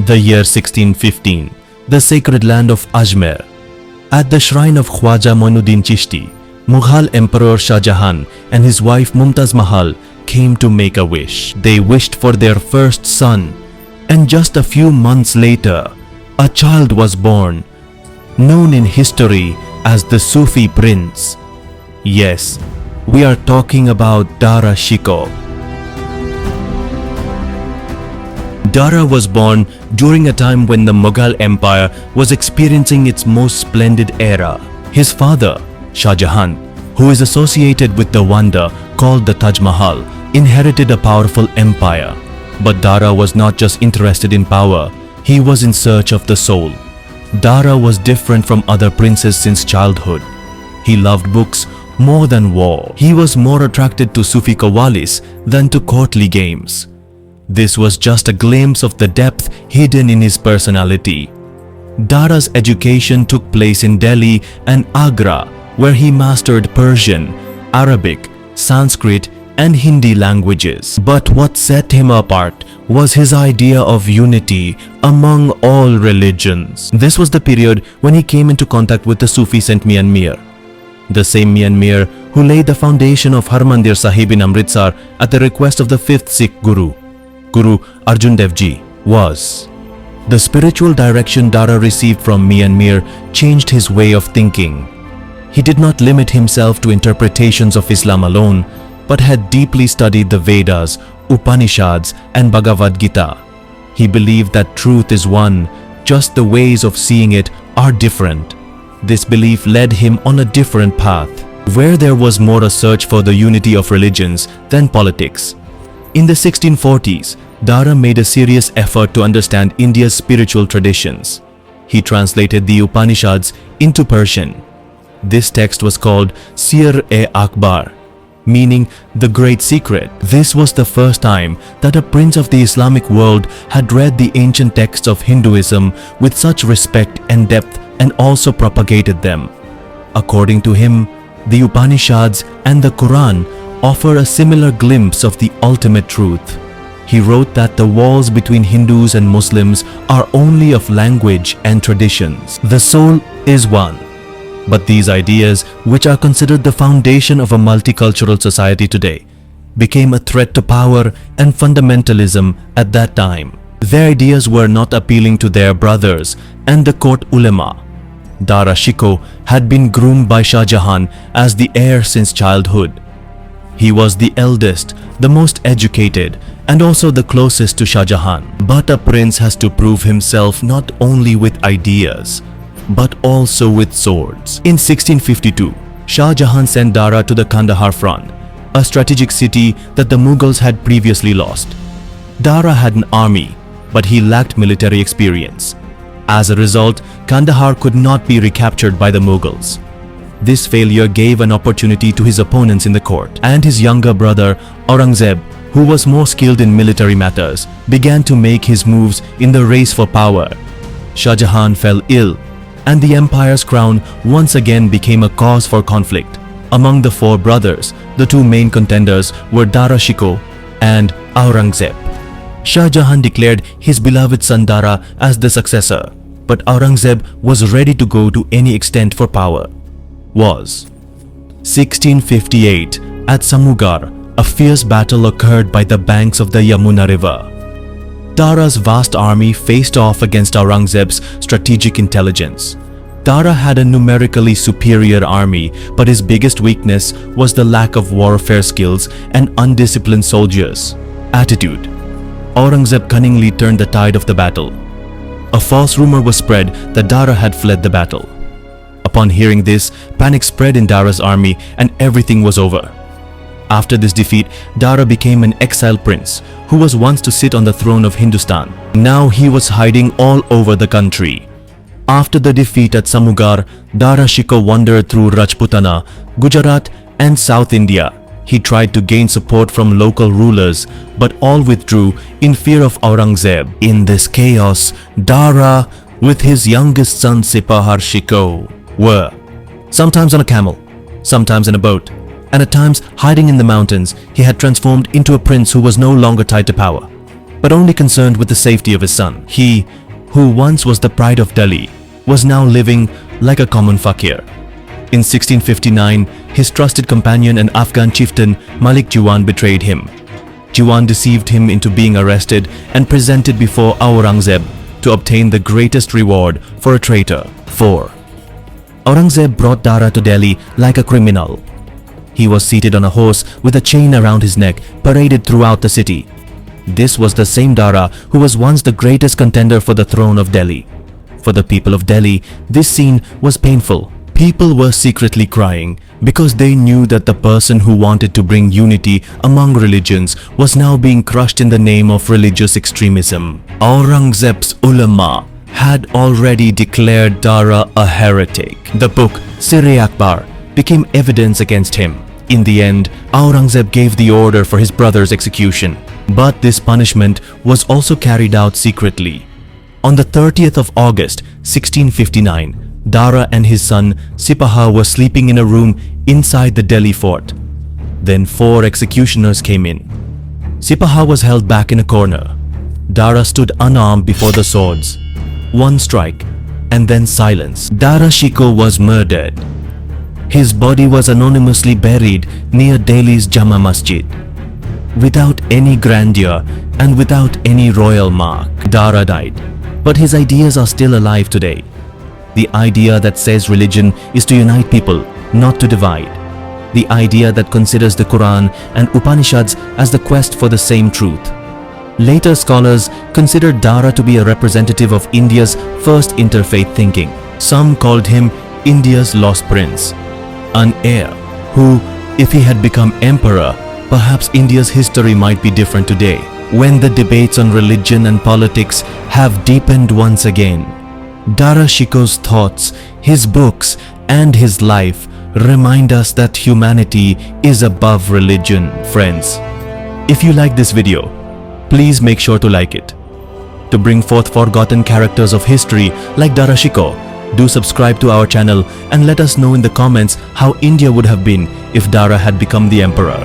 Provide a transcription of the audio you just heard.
The year 1615, the sacred land of Ajmer. At the shrine of Khwaja Moinuddin Chishti, Mughal Emperor Shah Jahan and his wife Mumtaz Mahal came to make a wish. They wished for their first son, and just a few months later, a child was born, known in history as the Sufi prince. Yes, we are talking about Dara Shikoh. Dara was born during a time when the Mughal Empire was experiencing its most splendid era. His father, Shah Jahan, who is associated with the wonder called the Taj Mahal, inherited a powerful empire. But Dara was not just interested in power, he was in search of the soul. Dara was different from other princes since childhood. He loved books more than war. He was more attracted to Sufi qawwalis than to courtly games. This was just a glimpse of the depth hidden in his personality. Dara's education took place in Delhi and Agra, where he mastered Persian, Arabic, Sanskrit, and Hindi languages. But what set him apart was his idea of unity among all religions. This was the period when he came into contact with the Sufi Saint Mian Mir, the same Mian Mir who laid the foundation of Harmandir Sahib in Amritsar at the request of the 5th Sikh Guru, Guru Arjan Dev Ji was. The spiritual direction Dara received from Mian Mir changed his way of thinking. He did not limit himself to interpretations of Islam alone, but had deeply studied the Vedas, Upanishads, and Bhagavad Gita. He believed that truth is one, just the ways of seeing it are different. This belief led him on a different path, where there was more a search for the unity of religions than politics. In the 1640s, Dara made a serious effort to understand India's spiritual traditions. He translated the Upanishads into Persian. This text was called Sirr-e-Akbar, meaning the Great Secret. This was the first time that a prince of the Islamic world had read the ancient texts of Hinduism with such respect and depth and also propagated them. According to him, the Upanishads and the Quran offer a similar glimpse of the ultimate truth. He wrote that the walls between Hindus and Muslims are only of language and traditions. The soul is one. But these ideas, which are considered the foundation of a multicultural society today, became a threat to power and fundamentalism at that time. Their ideas were not appealing to their brothers and the court ulema. Dara Shikoh had been groomed by Shah Jahan as the heir since childhood. He was the eldest, the most educated, and also the closest to Shah Jahan. But a prince has to prove himself not only with ideas, but also with swords. In 1652, Shah Jahan sent Dara to the Kandahar front, a strategic city that the Mughals had previously lost. Dara had an army, but he lacked military experience. As a result, Kandahar could not be recaptured by the Mughals. This failure gave an opportunity to his opponents in the court, and his younger brother Aurangzeb, who was more skilled in military matters, began to make his moves in the race for power. Shah Jahan fell ill, and the empire's crown once again became a cause for conflict. Among the four brothers, the two main contenders were Dara Shikoh and Aurangzeb. Shah Jahan declared his beloved son Dara as the successor, but Aurangzeb was ready to go to any extent for power. 1658, at Samugar, a fierce battle occurred by the banks of the Yamuna River. Dara's vast army faced off against Aurangzeb's strategic intelligence. Dara had a numerically superior army, but his biggest weakness was the lack of warfare skills and undisciplined soldiers' attitude. Aurangzeb cunningly turned the tide of the battle. A false rumor was spread that Dara had fled the battle. Upon hearing this, panic spread in Dara's army and everything was over. After this defeat, Dara became an exiled prince who was once to sit on the throne of Hindustan. Now he was hiding all over the country. After the defeat at Samugar, Dara Shikoh wandered through Rajputana, Gujarat, and South India. He tried to gain support from local rulers, but all withdrew in fear of Aurangzeb. In this chaos, Dara, with his youngest son Sipahar Shikoh, were sometimes on a camel, sometimes in a boat, and at times hiding in the mountains. He had transformed into a prince who was no longer tied to power, but only concerned with the safety of his son. He, who once was the pride of Delhi, was now living like a common fakir. In 1659, his trusted companion and Afghan chieftain Malik Jiwan betrayed him. Jiwan deceived him into being arrested and presented before Aurangzeb to obtain the greatest reward for a traitor. 4. Aurangzeb brought Dara to Delhi like a criminal. He was seated on a horse with a chain around his neck, paraded throughout the city. This was the same Dara who was once the greatest contender for the throne of Delhi. For the people of Delhi, this scene was painful. People were secretly crying because they knew that the person who wanted to bring unity among religions was now being crushed in the name of religious extremism. Aurangzeb's ulama had already declared Dara a heretic. The book Sirr-e-Akbar became evidence against him. In the end, Aurangzeb gave the order for his brother's execution. But this punishment was also carried out secretly. On the 30th of August, 1659, Dara and his son Sipaha were sleeping in a room inside the Delhi fort. Then 4 executioners came in. Sipaha was held back in a corner. Dara stood unarmed before the swords. One strike, and then silence. Dara Shikoh was murdered. His body was anonymously buried near Delhi's Jama Masjid. Without any grandeur and without any royal mark, Dara died. But his ideas are still alive today. The idea that says religion is to unite people, not to divide. The idea that considers the Quran and Upanishads as the quest for the same truth. Later scholars considered Dara to be a representative of India's first interfaith thinking. Some called him India's lost prince, an heir who, if he had become emperor, perhaps India's history might be different today, when the debates on religion and politics have deepened once again. Dara Shikoh's thoughts, his books, and his life remind us that humanity is above religion, friends. If you like this video, please make sure to like it. To bring forth forgotten characters of history like Dara Shikoh, do subscribe to our channel and let us know in the comments how India would have been if Dara had become the emperor.